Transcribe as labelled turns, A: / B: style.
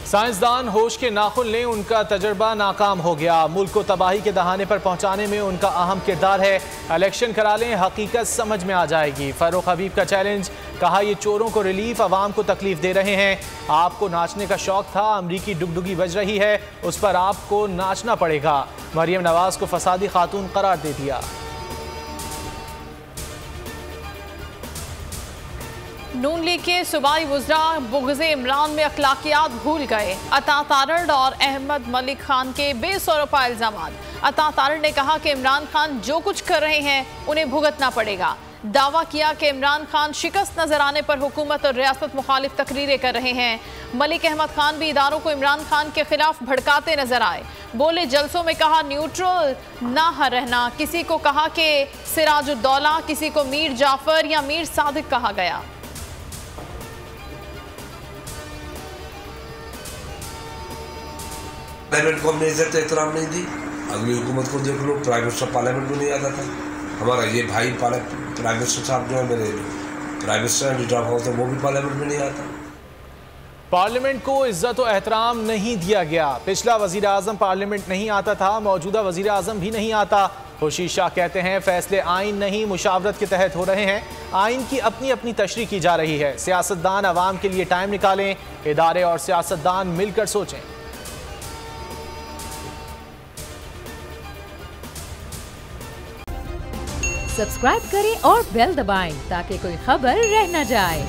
A: साइंसदान होश के नाखुन लें, उनका तजर्बा नाकाम हो गया। मुल्क को तबाही के दहाने पर पहुंचाने में उनका अहम किरदार है। इलेक्शन करा लें, हकीकत समझ में आ जाएगी। फारूक हबीब का चैलेंज, कहा ये चोरों को रिलीफ, अवाम को तकलीफ दे रहे हैं। आपको नाचने का शौक था, अमरीकी डुगडुगी बज रही है, उस पर आपको नाचना पड़ेगा। मरियम नवाज को फसादी खातून करार दे दिया।
B: नून लीग के सूबाई वुज़रा बुग़्ज़े इमरान में अखलाकियात भूल गए। अता तारड़ और अहमद मलिक खान के बेसरोपा इल्ज़ामात। अता तारड़ ने कहा कि इमरान खान जो कुछ कर रहे हैं उन्हें भुगतना पड़ेगा। दावा किया कि इमरान खान शिकस्त नजर आने पर हुकूमत और रियासत मुखालिफ तकरीरें कर रहे हैं। मलिक अहमद खान भी इदारों को इमरान खान के खिलाफ भड़काते नजर आए। बोले जलसों में कहा न्यूट्रल ना रहना। किसी को कहा कि सिराजुद्दौला, किसी को मीर जाफर या मीर सादिक कहा गया।
C: पार्लियामेंट को हमने इज्जत एहतराम नहीं दी। अगली हुकूमत को देख लो, प्राइम मिनिस्टर पार्लियामेंट में नहीं आता था। हमारा ये भाई प्राइम मिनिस्टर साहब जो है, मेरे prime minister leader of house, वो भी पार्लियामेंट में नहीं आता।
A: पार्लियामेंट को इज्जत और एहतराम नहीं दिया गया। पिछला वजीर आजम पार्लियामेंट नहीं आता था, मौजूदा वजीर आजम भी नहीं आता। खुर्शीद शाह कहते हैं फैसले आइन नहीं मुशावरत के तहत हो रहे हैं। आइन की अपनी अपनी तशरीह की जा रही है। सियासतदान अवाम के लिए टाइम निकालें, इदारे और सियासतदान मिलकर सोचें।
D: सब्सक्राइब करें और बेल दबाएं ताकि कोई खबर रह न जाए।